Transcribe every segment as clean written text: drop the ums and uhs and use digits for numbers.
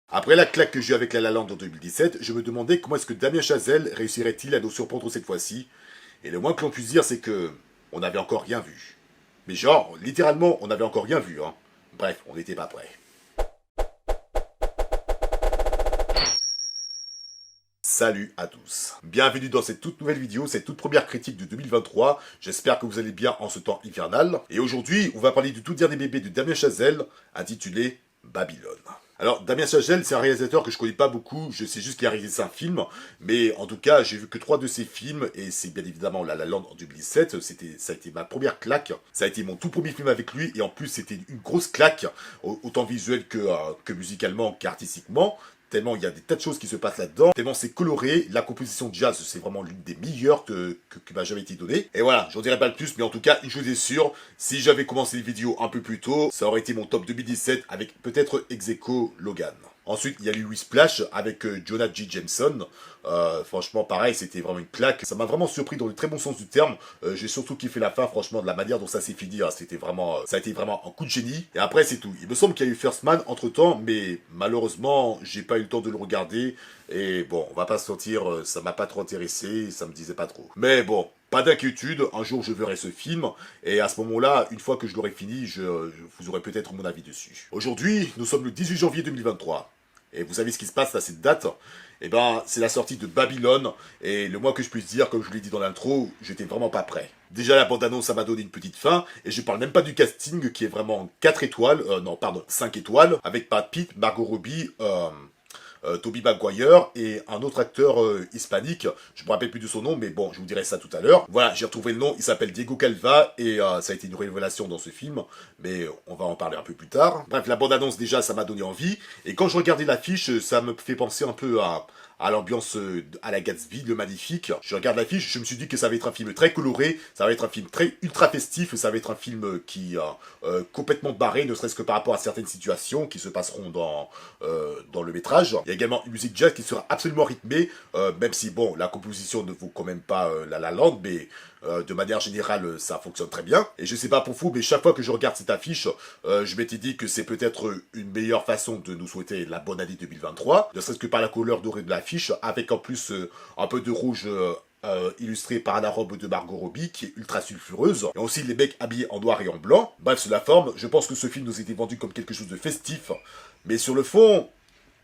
Après la claque que j'ai eue avec La La Land en 2017, je me demandais comment est-ce que Damien Chazelle réussirait-il à nous surprendre cette fois-ci. Et le moins que l'on puisse dire, c'est que on n'avait encore rien vu. Mais genre, littéralement, on n'avait encore rien vu, hein. Bref, on n'était pas prêts. Salut à tous. Bienvenue dans cette toute nouvelle vidéo, cette toute première critique de 2023. J'espère que vous allez bien en ce temps hivernal. Et aujourd'hui, on va parler du tout dernier bébé de Damien Chazelle, intitulé Babylone. Alors, Damien Chazelle, c'est un réalisateur que je connais pas beaucoup, je sais juste qu'il a réalisé un film, mais en tout cas, j'ai vu que 3 de ses films, et c'est bien évidemment La La Land en 2017, ça a été ma première claque, ça a été mon tout premier film avec lui, et en plus, c'était une grosse claque, autant visuelle que musicalement qu'artistiquement, tellement il y a des tas de choses qui se passent là-dedans, tellement c'est coloré, la composition de jazz c'est vraiment l'une des meilleures qui m'a jamais été donnée. Et voilà, j'en dirai pas le plus, mais en tout cas, une chose est sûre, si j'avais commencé les vidéos un peu plus tôt, ça aurait été mon top 2017 avec peut-être ex aequo Logan. Ensuite, il y a eu Splash avec Jonah J. Jameson. Franchement, pareil, c'était vraiment une claque. Ça m'a vraiment surpris dans le très bon sens du terme. J'ai surtout kiffé la fin, franchement, de la manière dont ça s'est fini. Hein. C'était vraiment, ça a été vraiment un coup de génie. Et après, c'est tout. Il me semble qu'il y a eu First Man entre-temps, mais malheureusement, j'ai pas eu le temps de le regarder. Et bon, on va pas se mentir, ça m'a pas trop intéressé, ça me disait pas trop. Mais bon, pas d'inquiétude, un jour je verrai ce film, et à ce moment-là, une fois que je l'aurai fini, vous aurez peut-être mon avis dessus. Aujourd'hui, nous sommes le 18 janvier 2023. Et vous savez ce qui se passe à cette date? Eh ben, c'est la sortie de Babylone, et le moins que je puisse dire, comme je l'ai dit dans l'intro, j'étais vraiment pas prêt. Déjà, la bande-annonce, ça m'a donné une petite fin, et je parle même pas du casting, qui est vraiment 4 étoiles, non, pardon, 5 étoiles, avec Brad Pitt, Margot Robbie, Tobey Maguire et un autre acteur hispanique, je me rappelle plus de son nom, mais bon, je vous dirai ça tout à l'heure. Voilà, j'ai retrouvé le nom, il s'appelle Diego Calva, et ça a été une révélation dans ce film, mais on va en parler un peu plus tard. Bref, la bande-annonce déjà, ça m'a donné envie, et quand je regardais l'affiche, ça me fait penser un peu à l'ambiance à la Gatsby, le Magnifique. Je regarde l'affiche, je me suis dit que ça va être un film très coloré, ça va être un film très ultra festif, ça va être un film qui complètement barré, ne serait-ce que par rapport à certaines situations qui se passeront dans le métrage. Il y a également une musique jazz qui sera absolument rythmée, même si bon, la composition ne vaut quand même pas La La Land, mais de manière générale, ça fonctionne très bien. Et je sais pas pour vous, mais chaque fois que je regarde cette affiche, je m'étais dit que c'est peut-être une meilleure façon de nous souhaiter la bonne année 2023, ne serait-ce que par la couleur dorée de l'affiche, avec en plus un peu de rouge illustré par la robe de Margot Robbie, qui est ultra sulfureuse, et aussi les mecs habillés en noir et en blanc. Bref, sur la forme, je pense que ce film nous était vendu comme quelque chose de festif, mais sur le fond,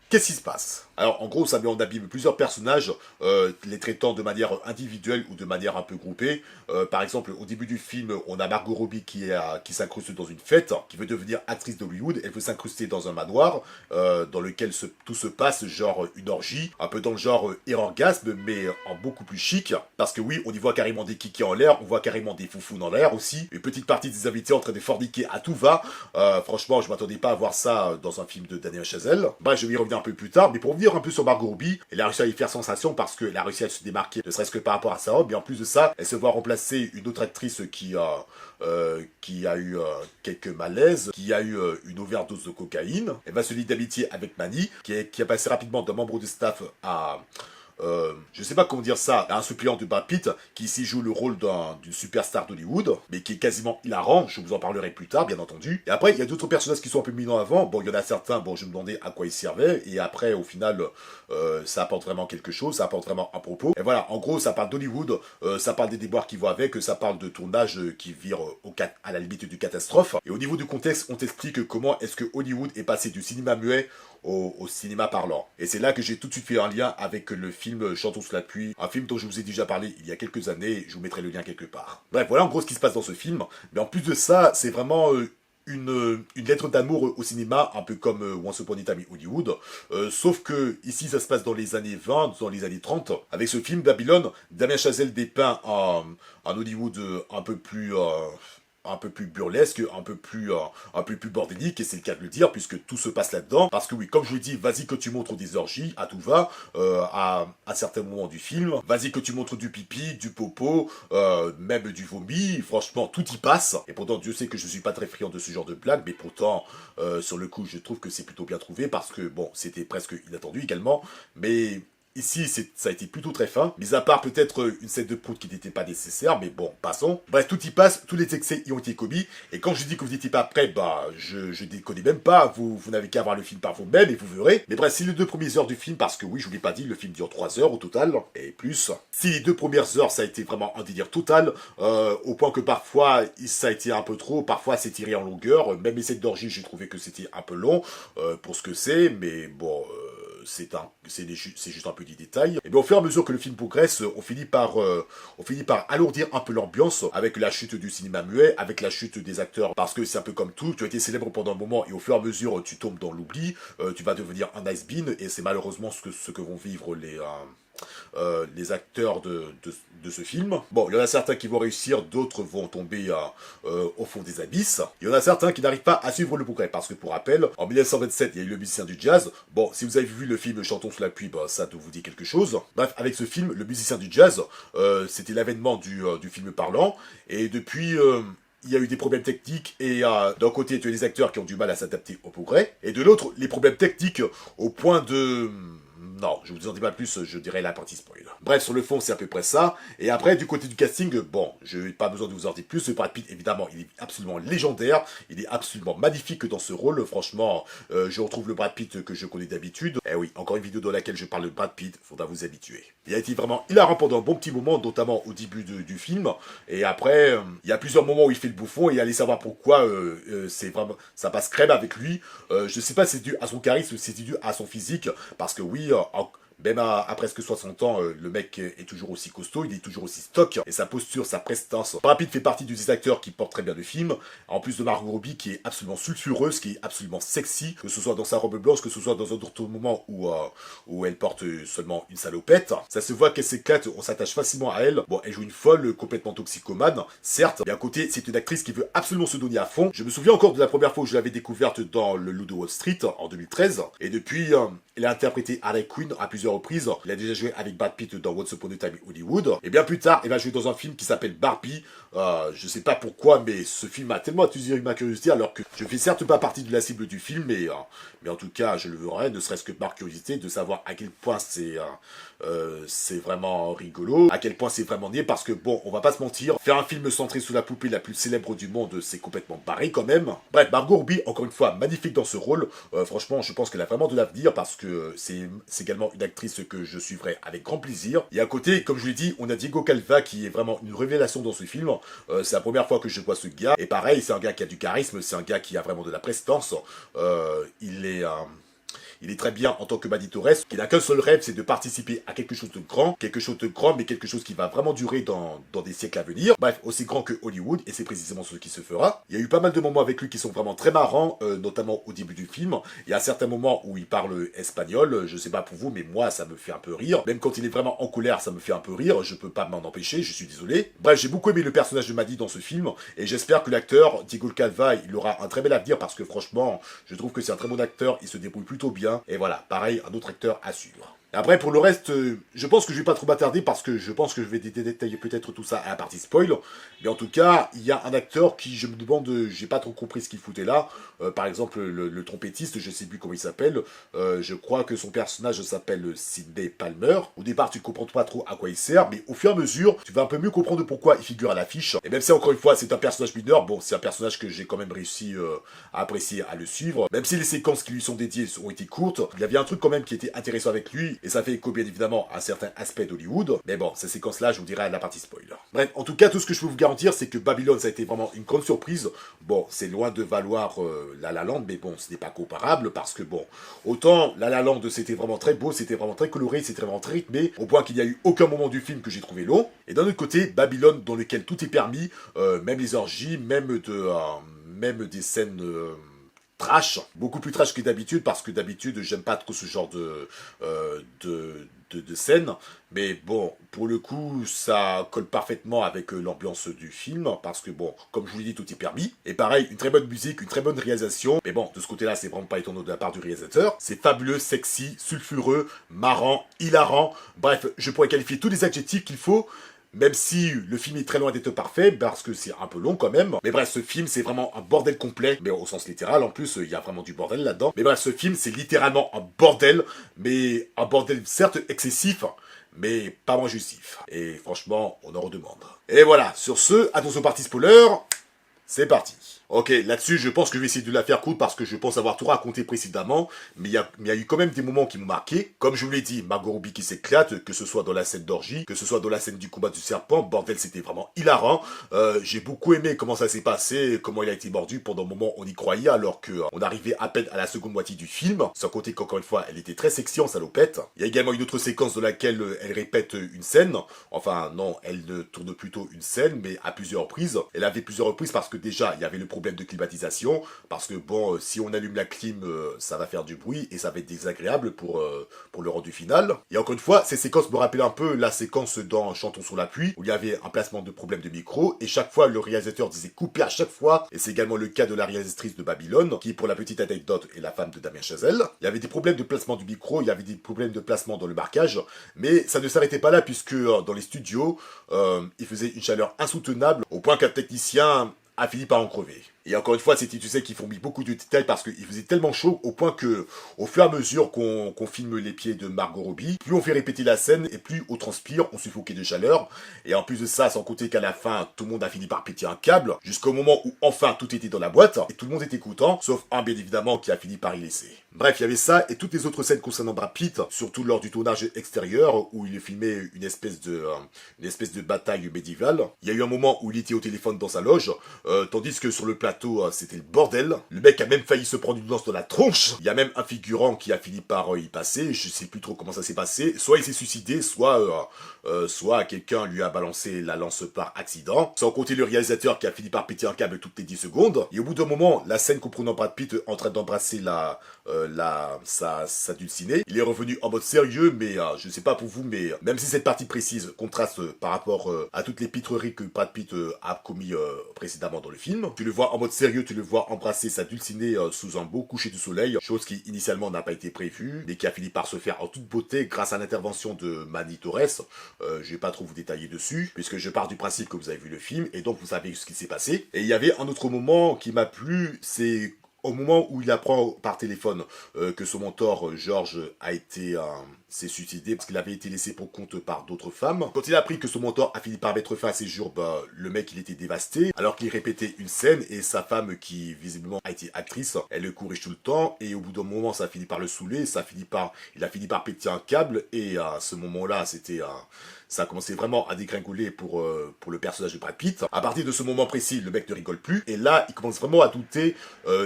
qu'est-ce qui se passe? Alors, en gros, ça met en abîme plusieurs personnages, les traitant de manière individuelle ou de manière un peu groupée. Par exemple, au début du film, on a Margot Robbie qui s'incruste dans une fête, qui veut devenir actrice d'Hollywood. Elle veut s'incruster dans un manoir, dans lequel tout se passe, genre une orgie, un peu dans le genre orgasme, mais en beaucoup plus chic. Parce que oui, on y voit carrément des kikis en l'air, on voit carrément des foufous dans l'air aussi. Une petite partie des invités en train de forniquer à tout va. Franchement, je m'attendais pas à voir ça dans un film de Damien Chazelle. Bref, je vais y revenir un peu plus tard, mais pour revenir un peu sur Margot Robbie, elle a réussi à y faire sensation parce qu'elle a réussi à se démarquer, ne serait-ce que par rapport à sa robe, et en plus de ça, elle se voit remplacer une autre actrice qui a eu quelques malaises, qui a eu une overdose de cocaïne. Elle va se lier d'amitié avec Manny, qui a passé rapidement d'un membre de staff à je sais pas comment dire ça, un suppléant de Brad Pitt qui ici joue le rôle d'une superstar d'Hollywood, mais qui est quasiment hilarant, je vous en parlerai plus tard, bien entendu. Et après, il y a d'autres personnages qui sont un peu mis en avant, bon, il y en a certains, bon, je me demandais à quoi ils servaient, et après, au final, ça apporte vraiment quelque chose, ça apporte vraiment un propos. Et voilà, en gros, ça parle d'Hollywood, ça parle des déboires qui vont avec, ça parle de tournage qui vire à la limite du catastrophe. Et au niveau du contexte, on t'explique comment est-ce que Hollywood est passé du cinéma muet au cinéma parlant. Et c'est là que j'ai tout de suite fait un lien avec le film Chantons sous la pluie, un film dont je vous ai déjà parlé il y a quelques années, je vous mettrai le lien quelque part. Bref, voilà en gros ce qui se passe dans ce film, mais en plus de ça, c'est vraiment une lettre d'amour au cinéma, un peu comme Once Upon a Time in Hollywood, sauf que ici ça se passe dans les années 20, dans les années 30. Avec ce film Babylone, Damien Chazelle dépeint un Hollywood un peu plus burlesque, un peu plus bordélique, et c'est le cas de le dire, puisque tout se passe là-dedans. Parce que oui, comme je vous l'ai dit, vas-y que tu montres des orgies, à tout va, à certains moments du film. Vas-y que tu montres du pipi, du popo, même du vomi, franchement, tout y passe. Et pourtant, Dieu sait que je suis pas très friand de ce genre de blague, mais pourtant, sur le coup, je trouve que c'est plutôt bien trouvé, parce que, bon, c'était presque inattendu également, mais ici ça a été plutôt très fin, mis à part peut-être une scène de prout qui n'était pas nécessaire, mais bon, passons. Bref, tout y passe, tous les excès y ont été commis, et quand je dis que vous n'étiez pas prêts, bah, je déconne même pas, vous n'avez qu'à voir le film par vous-même, et vous verrez. Mais bref, si les 2 premières heures du film, parce que oui, je vous l'ai pas dit, le film dure 3 heures au total, et plus. Si les 2 premières heures, ça a été vraiment un délire total, au point que parfois, ça a été un peu trop, parfois c'est tiré en longueur, même les scènes d'orgie, j'ai trouvé que c'était un peu long, pour ce que c'est, mais bon... c'est juste un petit détail. Et bien au fur et à mesure que le film progresse, on finit par alourdir un peu l'ambiance avec la chute du cinéma muet, avec la chute des acteurs, parce que c'est un peu comme tout, tu as été célèbre pendant un moment et au fur et à mesure tu tombes dans l'oubli, tu vas devenir un ice-bean et c'est malheureusement ce que vont vivre les acteurs de ce film. Bon, il y en a certains qui vont réussir, d'autres vont tomber au fond des abysses. Il y en a certains qui n'arrivent pas à suivre le progrès, parce que pour rappel, en 1927, il y a eu Le Musicien du Jazz. Bon, si vous avez vu le film Chantons sous la pluie, bah, ça doit vous dire quelque chose. Bref, avec ce film, Le Musicien du Jazz, c'était l'avènement du film parlant, et depuis... il y a eu des problèmes techniques et d'un côté tu as les acteurs qui ont du mal à s'adapter au progrès et de l'autre les problèmes techniques au point de... Non, je vous en dis pas plus, je dirais la partie spoil. Bref, sur le fond, c'est à peu près ça. Et après, du côté du casting, bon, je n'ai pas besoin de vous en dire plus. Brad Pitt, évidemment, il est absolument légendaire. Il est absolument magnifique dans ce rôle. Franchement, je retrouve le Brad Pitt que je connais d'habitude. Eh oui, encore une vidéo dans laquelle je parle de Brad Pitt, faudra vous habituer. Il a été vraiment hilarant pendant un bon petit moment, notamment au début du film. Et après, il y a plusieurs moments où il fait le bouffon et allez savoir pourquoi c'est vraiment, ça passe crème avec lui. Je sais pas si c'est dû à son charisme ou si c'est dû à son physique, parce que oui, même à presque 60 ans, le mec est toujours aussi costaud, il est toujours aussi stock, et sa posture, sa prestance. Brad Pitt fait partie des acteurs qui portent très bien le film, en plus de Margot Robbie qui est absolument sulfureuse, qui est absolument sexy, que ce soit dans sa robe blanche, que ce soit dans un autre moment où elle porte seulement une salopette. Ça se voit qu'elle s'éclate, on s'attache facilement à elle. Bon, elle joue une folle, complètement toxicomane, certes, mais à côté, c'est une actrice qui veut absolument se donner à fond. Je me souviens encore de la première fois où je l'avais découverte dans Le Loup de Wall Street, en 2013, et depuis, elle a interprété Harley Quinn à plusieurs reprises. Il a déjà joué avec Brad Pitt dans Once Upon a Time in Hollywood. Et bien plus tard, elle va jouer dans un film qui s'appelle Barbie. Je sais pas pourquoi, mais ce film a tellement attisé ma curiosité, alors que je fais certes pas partie de la cible du film, mais en tout cas, je le verrai, ne serait-ce que par curiosité, de savoir à quel point c'est vraiment rigolo, à quel point c'est vraiment niais, parce que bon, on va pas se mentir, faire un film centré sur la poupée la plus célèbre du monde, c'est complètement barré quand même. Bref, Margot Robbie, encore une fois, magnifique dans ce rôle. Franchement, je pense qu'elle a vraiment de l'avenir, parce que c'est également une actrice que je suivrai avec grand plaisir. Et à côté, comme je vous l'ai dit, on a Diego Calva qui est vraiment une révélation dans ce film. C'est la première fois que je vois ce gars. Et pareil, c'est un gars qui a du charisme, c'est un gars qui a vraiment de la prestance. Il est très bien en tant que Manny Torres, qui n'a qu'un seul rêve, c'est de participer à quelque chose de grand, mais quelque chose qui va vraiment durer dans des siècles à venir. Bref, aussi grand que Hollywood, et c'est précisément ce qui se fera. Il y a eu pas mal de moments avec lui qui sont vraiment très marrants, notamment au début du film. Il y a certains moments où il parle espagnol, je sais pas pour vous, mais moi, ça me fait un peu rire. Même quand il est vraiment en colère, ça me fait un peu rire, je peux pas m'en empêcher, je suis désolé. Bref, j'ai beaucoup aimé le personnage de Manny dans ce film, et j'espère que l'acteur, Diego Calva, il aura un très bel avenir, parce que franchement, je trouve que c'est un très bon acteur, il se débrouille plutôt bien. Et voilà, pareil, un autre acteur à suivre. Après, pour le reste, je pense que je vais pas trop m'attarder parce que je pense que je vais détailler peut-être tout ça à la partie spoil. Mais en tout cas, il y a un acteur qui, je me demande, j'ai pas trop compris ce qu'il foutait là. Par exemple, le trompettiste, je sais plus comment il s'appelle. Je crois que son personnage s'appelle Sidney Palmer. Au départ, tu comprends pas trop à quoi il sert, mais au fur et à mesure, tu vas un peu mieux comprendre pourquoi il figure à l'affiche. Et même si, encore une fois, c'est un personnage mineur, bon, c'est un personnage que j'ai quand même réussi à apprécier, à le suivre. Même si les séquences qui lui sont dédiées ont été courtes, il y avait un truc quand même qui était intéressant avec lui. Et ça fait écho bien évidemment à certains aspects d'Hollywood. Mais bon, ces séquences-là, je vous dirai à la partie spoiler. Bref, en tout cas, tout ce que je peux vous garantir, c'est que Babylone, ça a été vraiment une grande surprise. Bon, c'est loin de valoir La La Land, mais bon, ce n'est pas comparable parce que bon, autant La La Land, c'était vraiment très beau, c'était vraiment très coloré, c'était vraiment très rythmé, au point qu'il n'y a eu aucun moment du film que j'ai trouvé long. Et d'un autre côté, Babylone, dans lequel tout est permis, même les orgies, même des scènes... trash, beaucoup plus trash que d'habitude, parce que d'habitude j'aime pas trop ce genre de scène, mais bon, pour le coup, ça colle parfaitement avec l'ambiance du film, parce que bon, comme je vous l'ai dit, tout est permis, et pareil, une très bonne musique, une très bonne réalisation, mais bon, de ce côté-là, c'est vraiment pas étonnant de la part du réalisateur, c'est fabuleux, sexy, sulfureux, marrant, hilarant, bref, je pourrais qualifier tous les adjectifs qu'il faut, même si le film est très loin d'être parfait, parce que c'est un peu long quand même. Mais bref, ce film, c'est vraiment un bordel complet, mais au sens littéral, en plus, il y a vraiment du bordel là-dedans. Mais bref, ce film, c'est littéralement un bordel, mais un bordel certes excessif, mais pas moins justif. Et franchement, on en redemande. Et voilà, sur ce, attention partie spoiler, c'est parti. Ok, là-dessus, je pense que je vais essayer de la faire courte parce que je pense avoir tout raconté précédemment, mais il y a eu quand même des moments qui m'ont marqué. Comme je vous l'ai dit, Margot Robbie qui s'éclate, que ce soit dans la scène d'orgie, que ce soit dans la scène du combat du serpent, bordel, c'était vraiment hilarant. J'ai beaucoup aimé comment ça s'est passé, comment il a été mordu. Pendant un moment, on y croyait alors que on arrivait à peine à la seconde moitié du film. Sans compter qu'encore une fois, elle était très sexy en salopette. Il y a également une autre séquence dans laquelle elle répète une scène. Enfin, non, elle tourne plutôt une scène, mais à plusieurs reprises. Elle avait plusieurs reprises parce que déjà, il y avait le problème de climatisation, parce que bon, si on allume la clim, ça va faire du bruit et ça va être désagréable pour le rendu final. Et encore une fois, ces séquences me rappellent un peu la séquence dans Chantons sous la pluie, où il y avait un placement de problème de micro, et chaque fois, le réalisateur disait couper à chaque fois, et c'est également le cas de la réalisatrice de Babylone, qui, pour la petite anecdote, est la femme de Damien Chazelle. Il y avait des problèmes de placement du micro, il y avait des problèmes de placement dans le marquage, mais ça ne s'arrêtait pas là, puisque dans les studios, il faisait une chaleur insoutenable, au point qu'un technicien a fini par en crever. Et encore une fois, c'était, tu sais, qu'ils font mis beaucoup de détails parce qu'il faisait tellement chaud au point que, au fur et à mesure qu'on filme les pieds de Margot Robbie, plus on fait répéter la scène et plus on transpire, on suffoquait de chaleur. Et en plus de ça, sans compter qu'à la fin, tout le monde a fini par péter un câble, jusqu'au moment où enfin tout était dans la boîte et tout le monde était content, sauf un bien évidemment qui a fini par y laisser. Bref, il y avait ça et toutes les autres scènes concernant Brad Pitt, surtout lors du tournage extérieur où il filmait une espèce de bataille médiévale. Il y a eu un moment où il était au téléphone dans sa loge, tandis que sur le plateau, c'était le bordel. Le mec a même failli se prendre une lance dans la tronche. Il y a même un figurant qui a fini par y passer. Je sais plus trop comment ça s'est passé. Soit il s'est suicidé, soit quelqu'un lui a balancé la lance par accident. Sans compter le réalisateur qui a fini par péter un câble toutes les 10 secondes. Et au bout d'un moment, la scène comprenant Brad Pitt en train d'embrasser sa dulcinée, il est revenu en mode sérieux, mais je sais pas pour vous, mais même si cette partie précise contraste par rapport à toutes les pitreries que Brad Pitt a commis précédemment dans le film, tu le vois en mode sérieux, tu le vois embrasser sa dulcinée sous un beau coucher du soleil, chose qui initialement n'a pas été prévue, mais qui a fini par se faire en toute beauté grâce à l'intervention de Manny Torres. Je vais pas trop vous détailler dessus, puisque je pars du principe que vous avez vu le film, et donc vous savez ce qui s'est passé. Et il y avait un autre moment qui m'a plu, c'est au moment où il apprend par téléphone que son mentor, George, s'est suicidé parce qu'il avait été laissé pour compte par d'autres femmes. Quand il a appris que son mentor a fini par mettre fin à ses jours, le mec il était dévasté, alors qu'il répétait une scène et sa femme qui visiblement a été actrice, elle le corrige tout le temps et au bout d'un moment ça a fini par le saouler, il a fini par péter un câble et à ce moment-là ça a commencé vraiment à dégringoler pour le personnage de Brad Pitt. À partir de ce moment précis, le mec ne rigole plus et là il commence vraiment à douter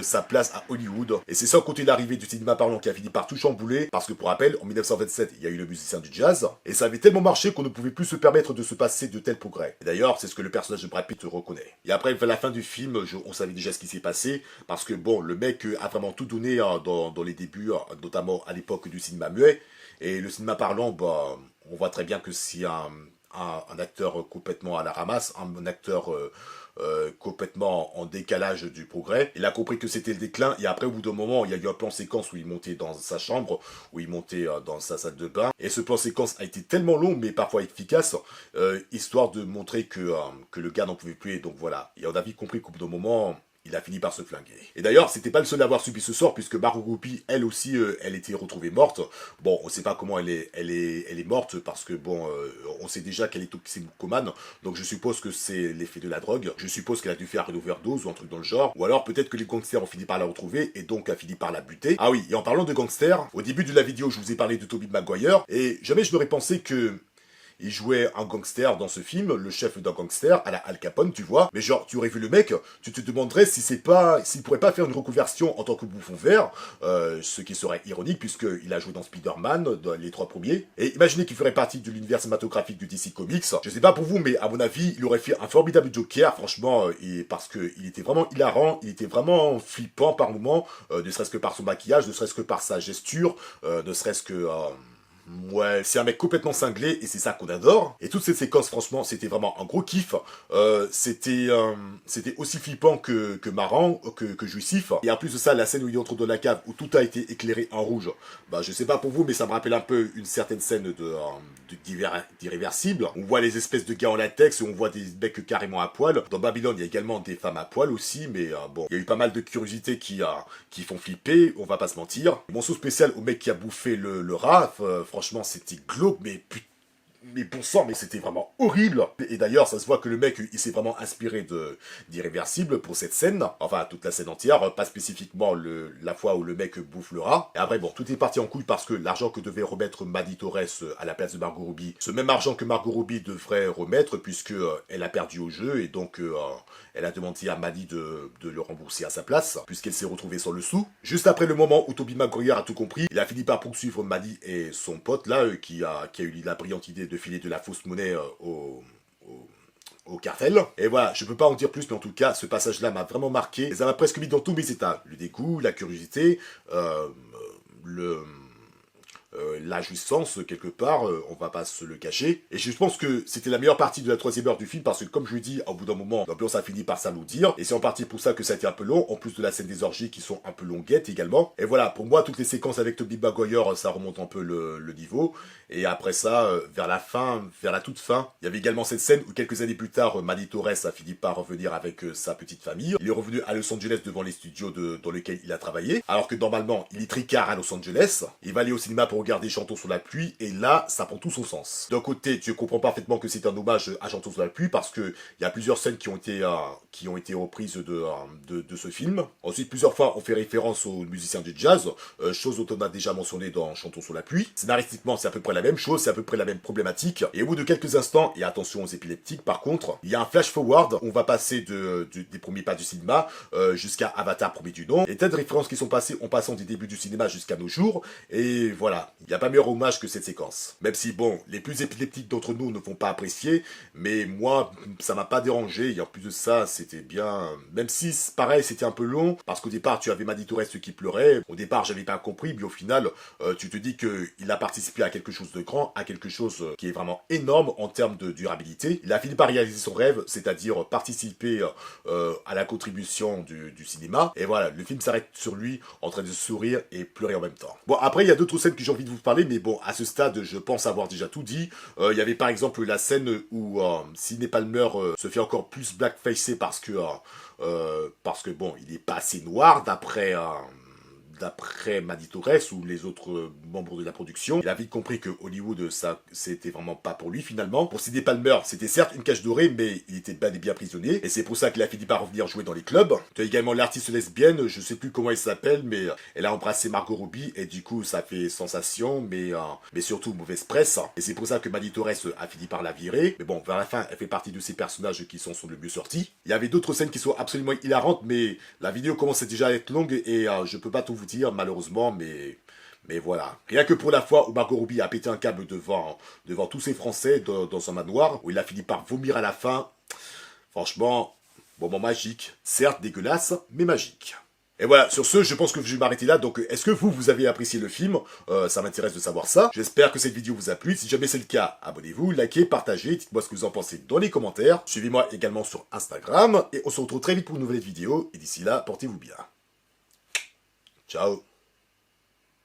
sa place à Hollywood. Et c'est sans compter l'arrivée du cinéma parlant qui a fini par tout chambouler parce que pour rappel, en 1927 il y a eu le musicien du jazz, et ça avait tellement marché qu'on ne pouvait plus se permettre de se passer de tels progrès. Et d'ailleurs, c'est ce que le personnage de Brad Pitt reconnaît. Et après, vers la fin du film, on savait déjà ce qui s'est passé, parce que bon, le mec a vraiment tout donné dans les débuts, notamment à l'époque du cinéma muet, et le cinéma parlant, on voit très bien que c'est un acteur complètement à la ramasse, un acteur complètement en décalage du progrès. Il a compris que c'était le déclin et après au bout d'un moment il y a eu un plan séquence où il montait dans sa chambre, où il montait dans sa salle de bain et ce plan séquence a été tellement long mais parfois efficace, histoire de montrer que le gars n'en pouvait plus et donc voilà. Et on a vite compris qu'au bout d'un moment il a fini par se flinguer. Et d'ailleurs, c'était pas le seul à avoir subi ce sort, puisque Margot Robbie, elle aussi, elle était retrouvée morte. Bon, on sait pas comment elle est morte, parce que bon, on sait déjà qu'elle est toxicomane, donc je suppose que c'est l'effet de la drogue. Je suppose qu'elle a dû faire une overdose ou un truc dans le genre. Ou alors peut-être que les gangsters ont fini par la retrouver, et donc a fini par la buter. Ah oui, et en parlant de gangsters, au début de la vidéo, je vous ai parlé de Tobey Maguire, et jamais je n'aurais pensé que il jouait un gangster dans ce film, le chef d'un gangster, à la Al Capone, tu vois. Mais genre, tu aurais vu le mec, tu te demanderais s'il pourrait pas faire une reconversion en tant que bouffon vert, ce qui serait ironique puisqu'il a joué dans Spider-Man, dans les 3 premiers. Et imaginez qu'il ferait partie de l'univers cinématographique du DC Comics. Je sais pas pour vous, mais à mon avis, il aurait fait un formidable Joker, franchement, parce que il était vraiment hilarant, il était vraiment flippant par moments, ne serait-ce que par son maquillage, ne serait-ce que par sa gesture, ne serait-ce que Ouais, c'est un mec complètement cinglé et c'est ça qu'on adore. Et toutes ces séquences, franchement, c'était vraiment un gros kiff. C'était aussi flippant que marrant, que jouissif. Et en plus de ça, la scène où il entre dans la cave, où tout a été éclairé en rouge, bah je sais pas pour vous, mais ça me rappelle un peu une certaine scène d'Irréversible. On voit les espèces de gars en latex, on voit des mecs carrément à poil. Dans Babylone, il y a également des femmes à poil aussi, mais bon, il y a eu pas mal de curiosités qui font flipper, on va pas se mentir. Mon saut spécial au mec qui a bouffé le rat, franchement, c'était glauque, mais bon sang, mais c'était vraiment horrible. Et d'ailleurs, ça se voit que le mec, il s'est vraiment inspiré d'Irréversible pour cette scène. Enfin, toute la scène entière, pas spécifiquement la fois où le mec bouffe le rat. Et après, bon, tout est parti en couille parce que l'argent que devait remettre Maddie Torres à la place de Margot Robbie, ce même argent que Margot Robbie devrait remettre puisque elle a perdu au jeu et donc elle a demandé à Maddie de le rembourser à sa place puisqu'elle s'est retrouvée sans le sou. Juste après le moment où Tobey Maguire a tout compris, il a fini par poursuivre Maddie et son pote là, qui a eu la brillante idée de filer de la fausse monnaie au cartel. Et voilà, je peux pas en dire plus, mais en tout cas, ce passage-là m'a vraiment marqué. Et ça m'a presque mis dans tous mes états. Le dégoût, la curiosité, la jouissance, quelque part, on va pas se le cacher. Et je pense que c'était la meilleure partie de la troisième heure du film, parce que comme je l'ai dit, au bout d'un moment, l'ambiance a fini par s'alourdir. Et c'est en partie pour ça que ça a été un peu long, en plus de la scène des orgies qui sont un peu longuettes également. Et voilà, pour moi, toutes les séquences avec Tobey Maguire, ça remonte un peu le niveau. Et après ça, vers la fin, vers la toute fin, il y avait également cette scène où quelques années plus tard, Maddie Torres a fini par revenir avec sa petite famille. Il est revenu à Los Angeles devant les studios dans lesquels il a travaillé, alors que normalement, il est tricard à Los Angeles. Il va aller au cinéma pour regarder Chantons sous la pluie, et là, ça prend tout son sens. D'un côté, tu comprends parfaitement que c'est un hommage à Chantons sous la pluie, parce que il y a plusieurs scènes qui ont été reprises de ce film. Ensuite, plusieurs fois, on fait référence aux musiciens de jazz, chose dont on a déjà mentionné dans Chantons sous la pluie. Scénaristiquement, c'est à peu près la même chose, c'est à peu près la même problématique. Et au bout de quelques instants, et attention aux épileptiques par contre, il y a un flash forward, on va passer des premiers pas du cinéma jusqu'à Avatar premier du nom. Et tas de références qui sont passées en passant des débuts du cinéma jusqu'à nos jours. Et voilà, il n'y a pas meilleur hommage que cette séquence. Même si bon, les plus épileptiques d'entre nous ne vont pas apprécier, mais moi, ça m'a pas dérangé. Et en plus de ça, c'était bien. Même si pareil, c'était un peu long, parce qu'au départ, tu avais Maddie Torres qui pleurait. Au départ, j'avais pas compris, mais au final, tu te dis qu'il a participé à quelque chose de grand, à quelque chose qui est vraiment énorme en termes de durabilité. Il a fini par réaliser son rêve, c'est-à-dire participer à la contribution du cinéma. Et voilà, le film s'arrête sur lui en train de sourire et pleurer en même temps. Bon, après, il y a d'autres scènes que j'ai envie de vous parler, mais bon, à ce stade, je pense avoir déjà tout dit. Il y avait par exemple la scène où Sidney Palmer se fait encore plus blackfacer parce que bon, il est pas assez noir d'après Maddie Torres ou les autres membres de la production. Il a vite compris que Hollywood, ça, c'était vraiment pas pour lui finalement. Pour Sidney Palmer, c'était certes une cage dorée, mais il était bel et bien prisonnier. Et c'est pour ça qu'il a fini par revenir jouer dans les clubs. Tu as également l'artiste lesbienne, je sais plus comment elle s'appelle, mais elle a embrassé Margot Robbie et du coup ça fait sensation, mais surtout mauvaise presse. Et c'est pour ça que Maddie Torres a fini par la virer. Mais bon, vers la fin, elle fait partie de ces personnages qui sont le mieux sortis. Il y avait d'autres scènes qui sont absolument hilarantes, mais la vidéo commence déjà à être longue et je peux pas tout vous dire malheureusement, mais voilà. Rien que pour la fois où Margot Robbie a pété un câble devant tous ces Français dans un manoir, où il a fini par vomir à la fin, franchement, moment magique. Certes dégueulasse, mais magique. Et voilà, sur ce, je pense que je vais m'arrêter là. Donc, est-ce que vous avez apprécié le film? Ça m'intéresse de savoir ça. J'espère que cette vidéo vous a plu. Si jamais c'est le cas, abonnez-vous, likez, partagez, dites-moi ce que vous en pensez dans les commentaires. Suivez-moi également sur Instagram. Et on se retrouve très vite pour une nouvelle vidéo. Et d'ici là, portez-vous bien. Ciao.